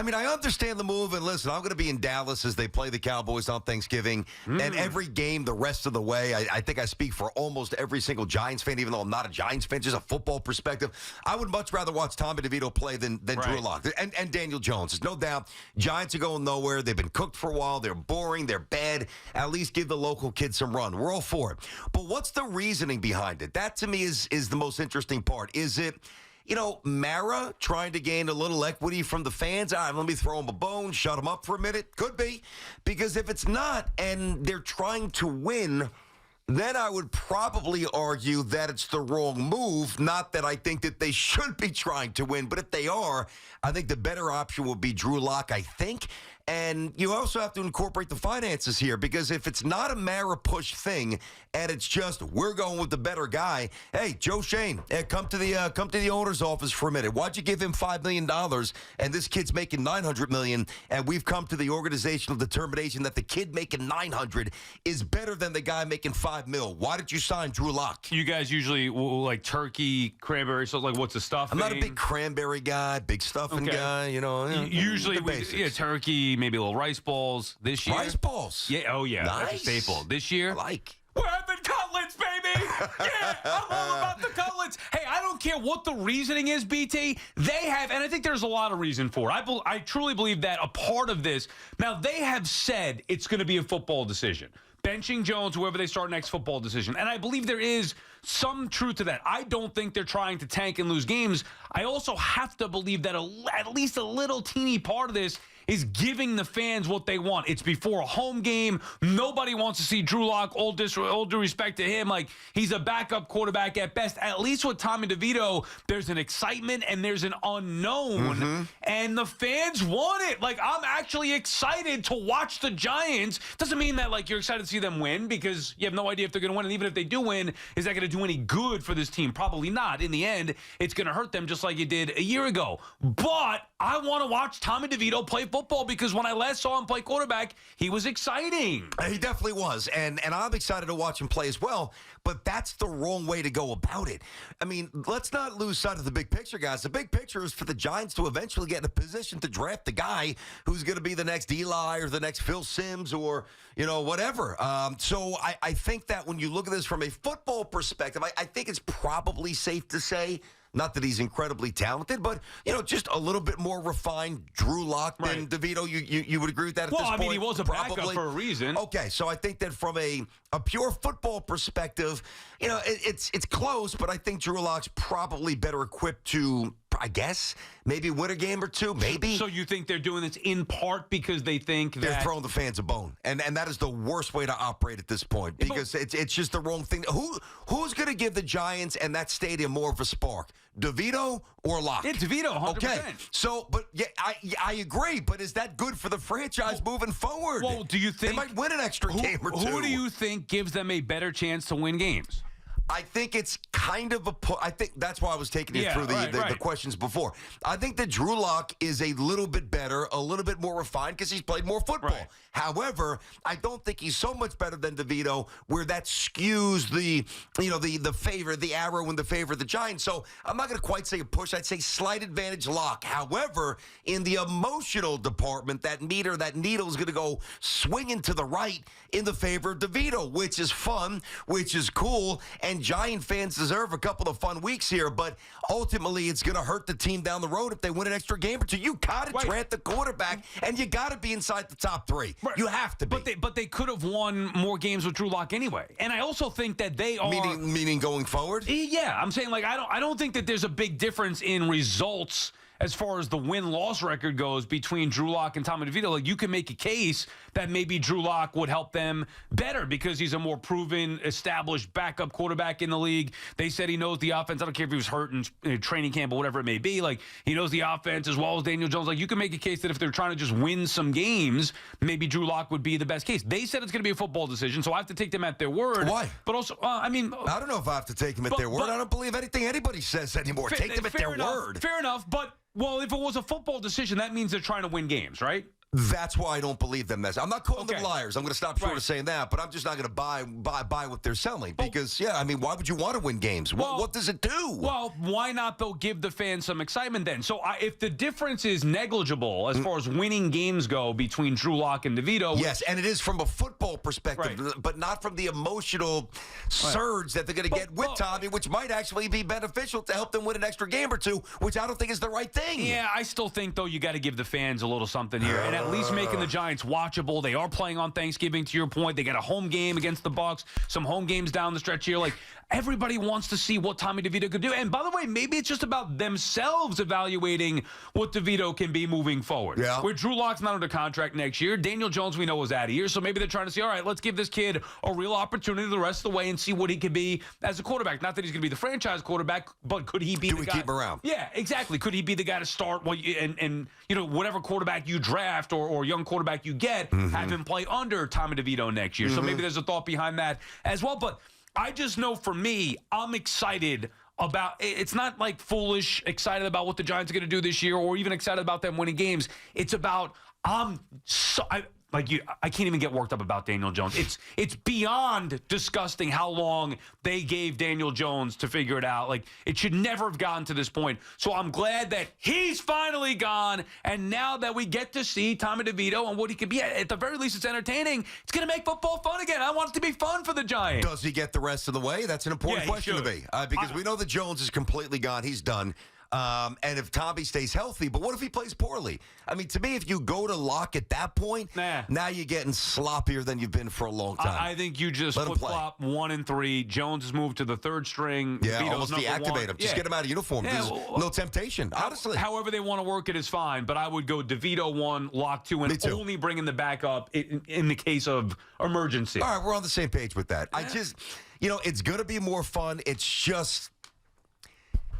I mean, I understand the move, and listen, I'm going to be in Dallas as they play the Cowboys on Thanksgiving, and every game the rest of the way, I think I speak for almost every single Giants fan, even though I'm not a Giants fan, just a football perspective. I would much rather watch Tommy DeVito play than Drew Lock and Daniel Jones. There's no doubt Giants are going nowhere. They've been cooked for a while. They're boring. They're bad. At least give the local kids some run. We're all for it. But what's the reasoning behind it? That, to me, is the most interesting part. Is it... Mara trying to gain a little equity from the fans. Let me throw him a bone, shut him up for a minute. Could be. Because if it's not and they're trying to win, then I would probably argue that it's the wrong move. Not that I think that they should be trying to win, but if they are, I think the better option would be Drew Lock, I think. And you also have to incorporate the finances here, because if it's not a Mara push thing and it's just we're going with the better guy, hey, Joe Schoen, come to the owner's office for a minute. Why'd you give him $5 million and this kid's making $900 million, and we've come to the organizational determination that the kid making $900 is better than the guy making $5 million. Why did you sign Drew Lock? You guys usually like turkey, cranberry, so like what's the stuffing? I'm not a big cranberry guy, big stuffing guy, Usually turkey, maybe a little rice balls. This year, rice balls. Yeah, oh yeah, nice. That's a staple. This year, we're having cutlets, baby. Yeah, I'm all about the cutlets. Hey, I don't care what the reasoning is, BT. They have, and I think there's a lot of reason for it. I truly believe that a part of this. Now they have said it's going to be a football decision. Benching Jones, whoever they start next, football decision. And I believe there is some truth to that. I don't think they're trying to tank and lose games. I also have to believe that at least a little teeny part of this is giving the fans what they want. It's before a home game. Nobody wants to see Drew Lock, all due respect to him. Like, he's a backup quarterback at best. At least with Tommy DeVito, there's an excitement and there's an unknown. And the fans want it. Like, I'm actually excited to watch the Giants. Doesn't mean that, like, you're excited to see them win, because you have no idea if they're going to win. And even if they do win, is that going to do any good for this team? Probably not. In the end, it's going to hurt them just like it did a year ago. But I want to watch Tommy DeVito play football, because when I last saw him play quarterback, he was exciting. He definitely was, and I'm excited to watch him play as well, but that's the wrong way to go about it. I mean, let's not lose sight of the big picture, guys. The big picture is for the Giants to eventually get in a position to draft the guy who's going to be the next Eli or the next Phil Simms or, whatever. So I think that when you look at this from a football perspective, I think it's probably safe to say, not that he's incredibly talented, but, just a little bit more refined Drew Lock than DeVito. You would agree with that at this point? Well, I mean, he was a backup for a reason. Okay, so I think that from a pure football perspective, it's close, but I think Drew Lock's probably better equipped to, I guess, maybe win a game or two, maybe. So you think they're doing this in part because they think that... They're throwing the fans a bone, and that is the worst way to operate at this point, because it's just the wrong thing. Who's going to give the Giants and that stadium more of a spark? DeVito or Lock? Yeah, DeVito, 100%. Okay, so, but yeah, I agree, but is that good for the franchise moving forward? Well, do you think... They might win an extra game or two. Who do you think gives them a better chance to win games? I think it's kind of I think that's why I was taking you through the questions before. I think that Drew Lock is a little bit better, a little bit more refined, because he's played more football. Right. However, I don't think he's so much better than DeVito, where that skews the favor, the arrow in the favor of the Giants. So I'm not going to quite say a push. I'd say slight advantage Lock. However, in the emotional department, that needle is going to go swinging to the right in the favor of DeVito, which is fun, which is cool, and Giant fans deserve a couple of fun weeks here, but ultimately it's going to hurt the team down the road if they win an extra game or two. You got to draft the quarterback, and you got to be inside the top three. Right. You have to be. But they could have won more games with Drew Lock anyway. And I also think that they are... Meaning going forward? Yeah, I'm saying, like, I don't think that there's a big difference in results as far as the win-loss record goes between Drew Lock and Tommy DeVito. Like, you can make a case that maybe Drew Lock would help them better because he's a more proven, established backup quarterback in the league. They said he knows the offense. I don't care if he was hurt in training camp or whatever it may be. Like, he knows the offense as well as Daniel Jones. Like, you can make a case that if they're trying to just win some games, maybe Drew Lock would be the best case. They said it's going to be a football decision, so I have to take them at their word. Why? But also, I don't know if I have to take them at their word. I don't believe anything anybody says anymore. Take them at their word. Fair enough, but... Well, if it was a football decision, that means they're trying to win games, right? That's why I don't believe them. I'm not calling them liars. I'm going to stop short of saying that, but I'm just not going to buy what they're selling because, why would you want to win games? What does it do? Well, why not, though, give the fans some excitement then? So if the difference is negligible as far as winning games go between Drew Lock and DeVito. Yes, and it is from a football perspective, but not from the emotional surge that they're going to get with Tommy, which might actually be beneficial to help them win an extra game or two, which I don't think is the right thing. Yeah, I still think, though, you got to give the fans a little something here. And at least making the Giants watchable. They are playing on Thanksgiving, to your point. They got a home game against the Bucs, some home games down the stretch here. Like, everybody wants to see what Tommy DeVito could do. And by the way, maybe it's just about themselves evaluating what DeVito can be moving forward. Yeah. Where Drew Lock's not under contract next year. Daniel Jones, we know, is out of here. So maybe they're trying to say, all right, let's give this kid a real opportunity the rest of the way and see what he could be as a quarterback. Not that he's going to be the franchise quarterback, but could he be the guy? Do we keep him around? Yeah, exactly. Could he be the guy to start and whatever quarterback you draft or young quarterback you get, have him play under Tommy DeVito next year. So maybe there's a thought behind that as well. But I just know for me, I'm excited about, it's not like foolish excited about what the Giants are going to do this year or even excited about them winning games. It's about, I can't even get worked up about Daniel Jones. It's beyond disgusting how long they gave Daniel Jones to figure it out. Like, it should never have gotten to this point. So I'm glad that he's finally gone, and now that we get to see Tommy DeVito and what he could be, at the very least, it's entertaining. It's going to make football fun again. I want it to be fun for the Giants. Does he get the rest of the way? That's an important question to me. Because we know that Jones is completely gone. He's done. And if Tommy stays healthy, but what if he plays poorly? I mean, to me, if you go to Lock at that point, now you're getting sloppier than you've been for a long time. I think you just flip-flop 1 and 3. Jones has moved to the third string. Yeah, Vito's almost deactivate him. Just get him out of uniform. There's no temptation, honestly. However they want to work it is fine, but I would go DeVito 1, Lock 2, and only bring in the backup in the case of emergency. All right, we're on the same page with that. I just, it's going to be more fun. It's just...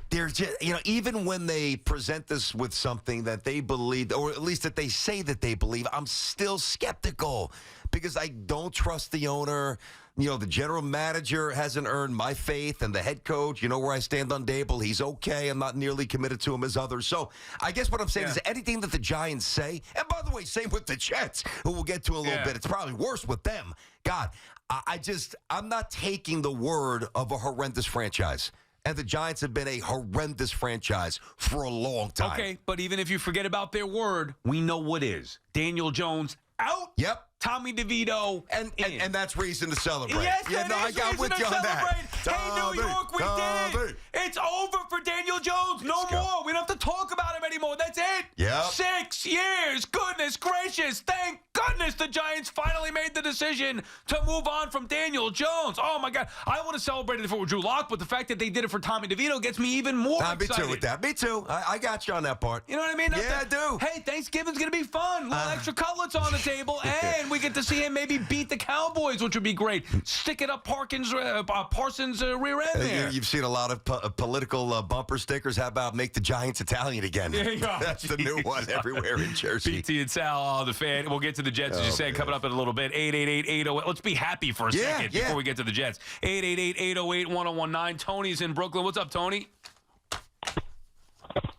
There's just, even when they present this with something that they believe, or at least that they say that they believe, I'm still skeptical because I don't trust the owner. The general manager hasn't earned my faith, and the head coach, where I stand on Dable, he's okay. I'm not nearly committed to him as others. So I guess what I'm saying is anything that the Giants say, and by the way, same with the Jets, who we'll get to in a little bit. It's probably worse with them. God, I'm not taking the word of a horrendous franchise. And the Giants have been a horrendous franchise for a long time. Okay, but even if you forget about their word, we know what is. Daniel Jones out. Yep. Tommy DeVito. And that's reason to celebrate. Yes, I got with you on that. Hey, New York, we did it. It's over for Daniel Jones. No more. We don't have to talk about him anymore. That's it. Yeah. 6 years. Goodness gracious. Thank goodness the Giants finally made the decision to move on from Daniel Jones. Oh, my God. I would have celebrated if it were Drew Lock, but the fact that they did it for Tommy DeVito gets me even more excited. Me too with that. Me too. I got you on that part. You know what I mean? I do. Hey, Thanksgiving's going to be fun. Little extra cutlets on the table, and we get to see him maybe beat the Cowboys, which would be great. Stick it up Parsons' rear end there. You've seen a lot of political bumper stickers. How about make the Giants Italian again? That's the new one everywhere in Jersey. BT and Sal, the fan. We'll get to the Jets, as you said, coming up in a little bit. 888-808. Let's be happy for a second before we get to the Jets. 888-808-1019. Tony's in Brooklyn. What's up, Tony?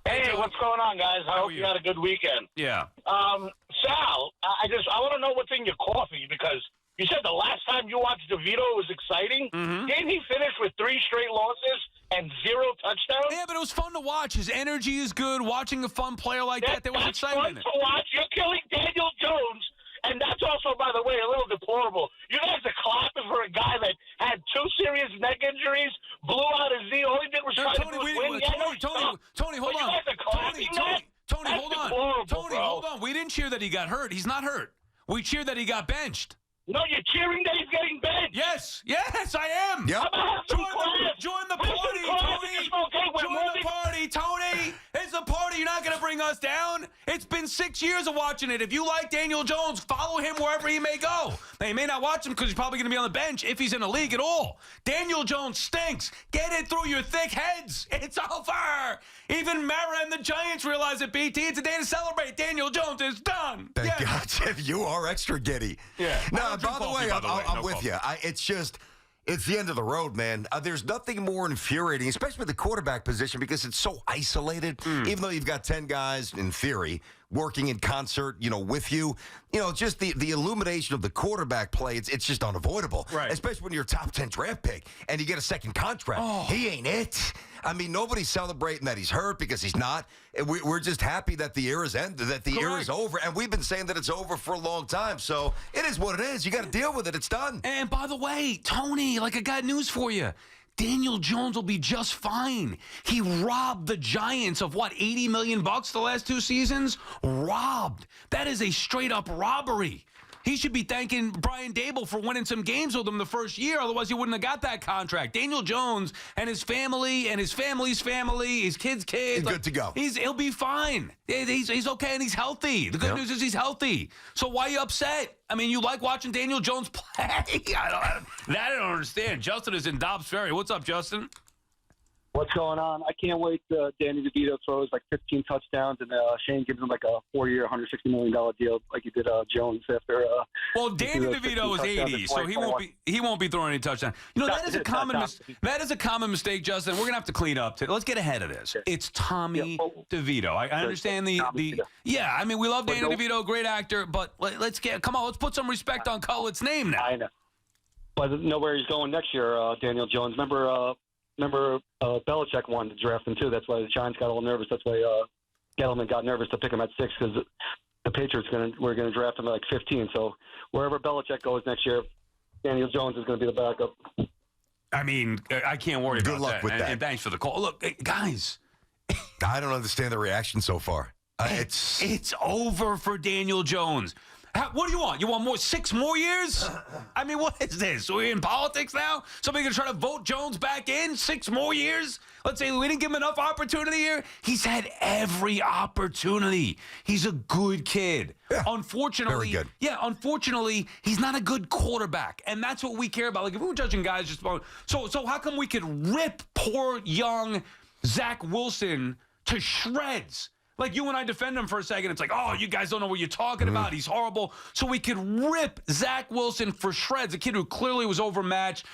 Hey, what's going on, guys? I hope you had a good weekend. Yeah. Sal, I want to know what's in your coffee because you said the last time you watched DeVito was exciting. Didn't he finish with 3 straight losses and 0 touchdowns? Yeah, but it was fun to watch. His energy is good. Watching a fun player like that, there was excitement in it. Fun to watch. You're killing Daniel Jones. And that's also, by the way, a little deplorable. You guys are clapping for a guy that had 2 serious neck injuries, blew out his knee. All he did was try to win. Tony, hold on. You guys are clapping that? Tony, hold on. Tony, hold on. We didn't cheer that he got hurt. He's not hurt. We cheered that he got benched. No, you're cheering that he's getting benched. Yes, I am. Yep. Join the party, Tony. Join the party, Tony. It's a party. You're not going to bring us down. It's been 6 years of watching it. If you like Daniel Jones, follow him wherever he may go. Now, you may not watch him because he's probably going to be on the bench if he's in the league at all. Daniel Jones stinks. Get it through your thick heads. It's over. Even Mara and the Giants realize it, BT. It's a day to celebrate. Daniel Jones is done. Thank God, Jeff. You are extra giddy. Yeah. No, by the way, I'm with you. It's the end of the road, man. There's nothing more infuriating, especially with the quarterback position, because it's so isolated. Even though you've got 10 guys, in theory, working in concert, with you. Just the illumination of the quarterback play, it's just unavoidable. Right. Especially when you're a top 10 draft pick and you get a second contract. Oh. He ain't it. I mean, nobody's celebrating that he's hurt because he's not. We're just happy that the era's ended, that the era is over. And we've been saying that it's over for a long time. So it is what it is. You got to deal with it. It's done. And by the way, Tony, I got news for you. Daniel Jones will be just fine. He robbed the Giants of $80 million the last 2 seasons? Robbed. That is a straight up robbery. He should be thanking Brian Dable for winning some games with him the first year. Otherwise, he wouldn't have got that contract. Daniel Jones and his family and his family's family, his kids' kids. He's good to go. He'll be fine. He's okay and he's healthy. The good news is he's healthy. So why are you upset? I mean, you like watching Daniel Jones play? I don't understand. Justin is in Dobbs Ferry. What's up, Justin? What's going on? I can't wait. Danny DeVito throws 15 touchdowns, and Shane gives him a 4-year, $160 million deal like he did Jones after. Well, Danny DeVito is 80, so he won't be throwing any touchdowns. That is a common mistake, Justin. We're gonna have to clean up. Let's get ahead of this. It's Tommy DeVito. I understand the yeah. I mean, we love Danny DeVito, great actor, but let's put some respect on Cullet's name now. I know, but know where he's going next year. Daniel Jones. Remember, Belichick wanted to draft him, too. That's why the Giants got all nervous. That's why Gettleman got nervous to pick him at 6 because the Patriots were going to draft him at 15. So wherever Belichick goes next year, Daniel Jones is going to be the backup. I mean, I can't worry about that. Good luck with that. And thanks for the call. Look, guys. I don't understand the reaction so far. It's over for Daniel Jones. What do you want? You want 6 more years? I mean, what is this? Are we in politics now? Somebody going to try to vote Jones back in? 6 more years? Let's say we didn't give him enough opportunity here. He's had every opportunity. He's a good kid. Yeah, unfortunately, very good. Yeah, unfortunately, he's not a good quarterback. And that's what we care about. If we were judging guys just about, so how come we could rip poor young Zach Wilson to shreds? Like you and I defend him for a second. It's like, oh, you guys don't know what you're talking about. He's horrible. So we could rip Zach Wilson for shreds, a kid who clearly was overmatched,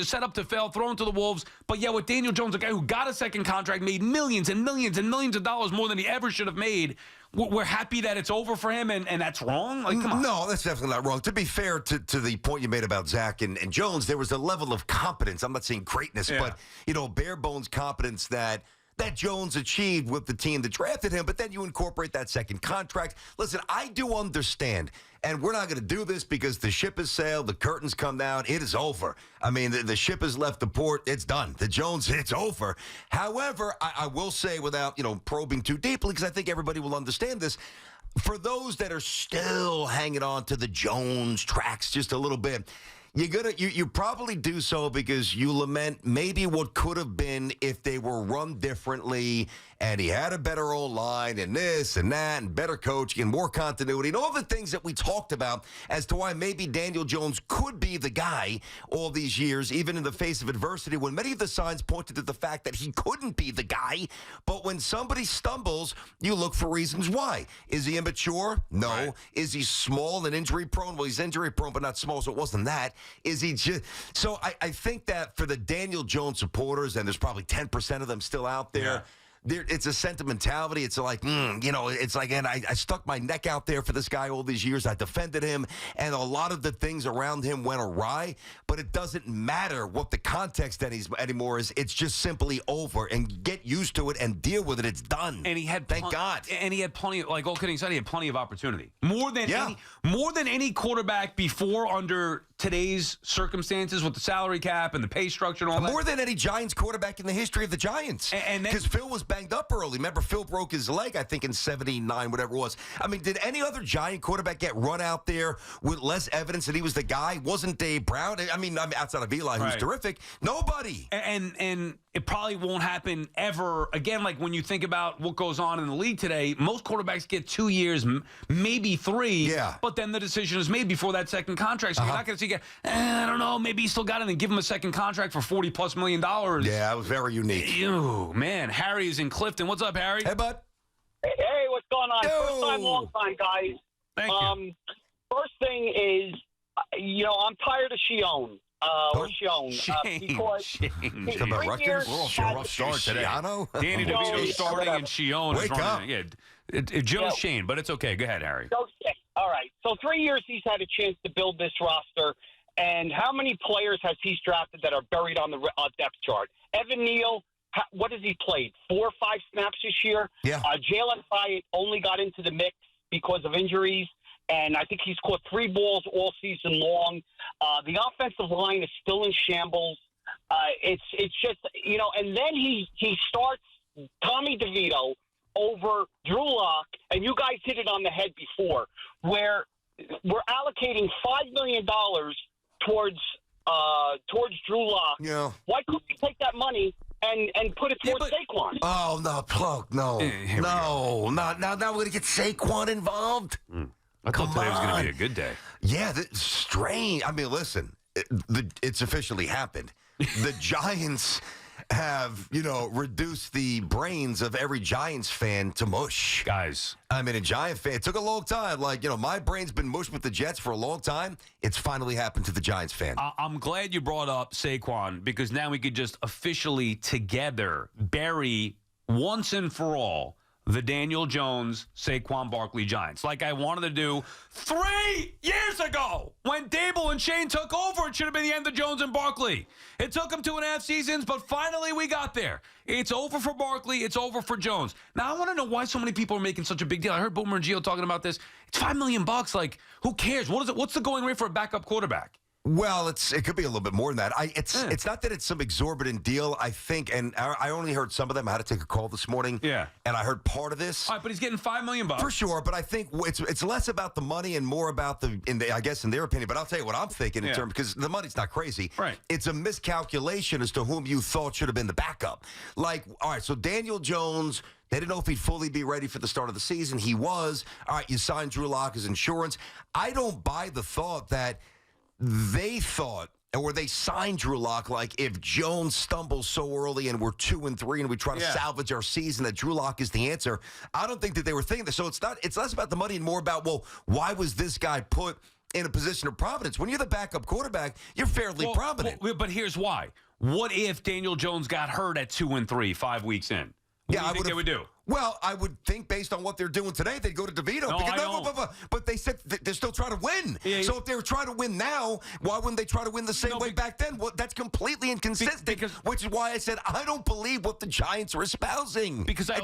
set up to fail, thrown to the wolves. But yeah, with Daniel Jones, a guy who got a second contract, made millions and millions and millions of dollars more than he ever should have made. We're happy that it's over for him, and that's wrong? Like, come on. No, that's definitely not wrong. To be fair to the point you made about Zach and Jones, there was a level of competence. I'm not saying greatness, but, bare bones competence that Jones achieved with the team that drafted him, but then you incorporate that second contract. Listen, I do understand, and we're not going to do this because the ship has sailed, the curtains come down, it is over. I mean, the ship has left the port, it's done. The Jones, it's over. However, I will say without, probing too deeply, because I think everybody will understand this, for those that are still hanging on to the Jones tracks just a little bit, you probably do so because you lament maybe what could have been if they were run differently and he had a better O-line and this and that and better coaching and more continuity and all the things that we talked about as to why maybe Daniel Jones could be the guy all these years, even in the face of adversity, when many of the signs pointed to the fact that he couldn't be the guy. But when somebody stumbles, you look for reasons why. Is he immature? No. Right. Is he small and injury prone? Well, he's injury prone, but not small, so it wasn't that. Is he just... So I think that for the Daniel Jones supporters, and there's probably 10% of them still out there, it's a sentimentality. It's like, it's like, and I stuck my neck out there for this guy all these years. I defended him, and a lot of the things around him went awry, but it doesn't matter what the context anymore is. It's just simply over, and get used to it and deal with it. It's done. And he had, thank God. And he had plenty, like all kidding aside, he had plenty of opportunity. More than any quarterback before under today's circumstances with the salary cap and the pay structure and all that. More than any Giants quarterback in the history of the Giants. Because Phil was banged up early. Remember, Phil broke his leg, I think, in 79, whatever it was. I mean, did any other Giant quarterback get run out there with less evidence that he was the guy? Wasn't Dave Brown? I mean outside of Eli, who's terrific. Nobody. And it probably won't happen ever again. Like when you think about what goes on in the league today, most quarterbacks get 2 years, maybe 3. Yeah. But then the decision is made before that second contract. So you're not going to see, I don't know, maybe he still got it and give him a second contract for $40+ million. Yeah, it was very unique. Ew, man. Harry is in Clifton. What's up, Harry? Hey, bud. Hey, what's going on? Yo. First time, long time, guys. Thank you. First thing is, I'm tired of Schoen. Shane. Talking about Rutgers? We're off to a rough start today. Danny DeVito starting and Schoen is running. Yeah, Joe Schoen, but it's okay. Go ahead, Harry. Okay. All right. So 3 years he's had a chance to build this roster. And how many players has he drafted that are buried on the depth chart? Evan Neal, what has he played? 4 or 5 snaps this year? Yeah. Jalen Hyatt only got into the mix because of injuries. And I think he's caught 3 balls all season long. The offensive line is still in shambles. It's just, and then he starts Tommy DeVito over Drew Lock, and you guys hit it on the head before, where we're allocating $5 million towards Drew Lock. Yeah. Why couldn't we take that money and put it towards Saquon? Oh, no, Plug, no. Now we're going to get Saquon involved? I thought today was going to be a good day. Yeah, that's strange. I mean, listen, it's officially happened. The Giants have, reduced the brains of every Giants fan to mush. Guys. I mean, a Giant fan, it took a long time. My brain's been mushed with the Jets for a long time. It's finally happened to the Giants fan. I'm glad you brought up Saquon, because now we could just officially together bury once and for all the Daniel Jones, Saquon Barkley Giants, like I wanted to do 3 years ago when Dable and Shane took over. It should have been the end of Jones and Barkley. It took them 2.5 seasons, but finally we got there. It's over for Barkley. It's over for Jones. Now, I want to know why so many people are making such a big deal. I heard Boomer and Gio talking about this. It's $5 million. Like, who cares? What is it? What's the going rate for a backup quarterback? Well, it could be a little bit more than that. It's not that it's some exorbitant deal, I think, and I only heard some of them. I had to take a call this morning. Yeah. And I heard part of this. All right, but he's getting $5 million. For sure, but I think it's less about the money and more about I guess in their opinion, but I'll tell you what I'm thinking in terms, because the money's not crazy. Right. It's a miscalculation as to whom you thought should have been the backup. Like, all right, so Daniel Jones, they didn't know if he'd fully be ready for the start of the season. He was. All right, you signed Drew Lock as insurance. I don't buy the thought that they thought, or they signed Drew Lock, like if Jones stumbles so early and we're 2-3 and we try to salvage our season, that Drew Lock is the answer. I don't think that they were thinking that. So it's less about the money and more about, well, why was this guy put in a position of prominence? When you're the backup quarterback, you're fairly prominent. But here's why. What if Daniel Jones got hurt at 2-3, 5 weeks in? What do you think they would do? Well, I would think based on what they're doing today, they'd go to DeVito. But they said they're still trying to win. Yeah, so if they were trying to win now, why wouldn't they try to win the same way back then? Well, that's completely inconsistent, which is why I said I don't believe what the Giants are espousing. Because I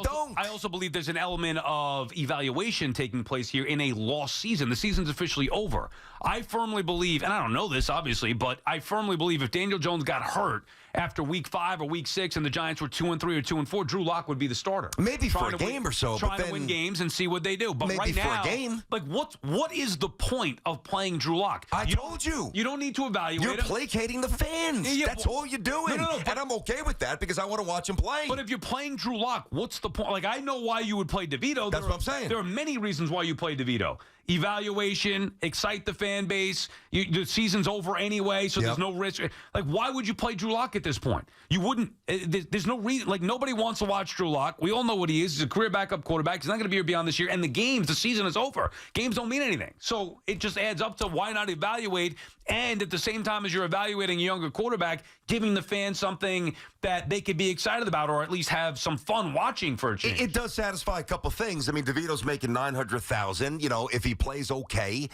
also believe there's an element of evaluation taking place here in a lost season. The season's officially over. I firmly believe, and I don't know this, obviously, but I firmly believe if Daniel Jones got hurt after week 5 or week 6 and the Giants were 2-3 or 2-4, Drew Lock would be the starter. Maybe for a game or so. Trying to win games and see what they do. But right now, for a game. Like, what is the point of playing Drew Lock? I told you. You don't need to evaluate him. You're placating the fans. That's all you're doing. And I'm okay with that because I want to watch him play. But if you're playing Drew Lock, what's the point? Like, I know why you would play DeVito. That's what I'm saying. There are many reasons why you play DeVito. Evaluation, excite the fan base. The season's over anyway, so there's no risk. Like, why would you play Drew Lock at this point? You wouldn't. There's no reason. Like, nobody wants to watch Drew Lock. We all know what he is. He's a career backup quarterback. He's not going to be here beyond this year. And the season is over. Games don't mean anything. So it just adds up to why not evaluate? And at the same time as you're evaluating a younger quarterback, giving the fans something that they could be excited about, or at least have some fun watching for a change. It does satisfy a couple things. I mean, DeVito's making $900,000. If he plays okay,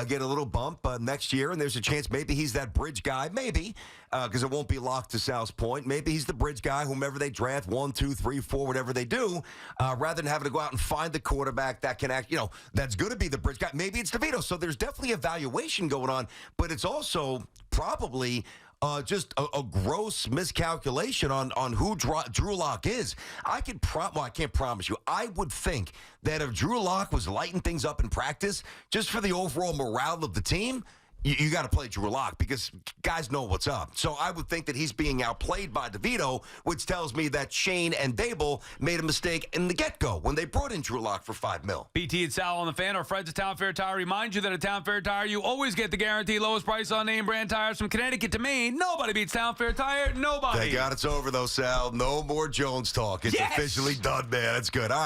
get a little bump next year, and there's a chance maybe he's that bridge guy. Maybe, because it won't be locked to Sal's point. Maybe he's the bridge guy, whomever they draft, 1, 2, 3, 4, whatever they do, rather than having to go out and find the quarterback that can act, that's going to be the bridge guy. Maybe it's DeVito. So there's definitely evaluation going on, but it's also probably just a gross miscalculation on who Drew Lock is. I can't promise you. I would think that if Drew Lock was lighting things up in practice, just for the overall morale of the team, you got to play Drew Lock because guys know what's up. So I would think that he's being outplayed by DeVito, which tells me that Shane and Dable made a mistake in the get-go when they brought in Drew Lock for $5 million. BT and Sal on the Fan. Our friends at Town Fair Tire remind you that at Town Fair Tire, you always get the guaranteed lowest price on name brand tires from Connecticut to Maine. Nobody beats Town Fair Tire. Nobody. Thank God it's over, though, Sal. No more Jones talk. It's officially done, man. That's good. All right.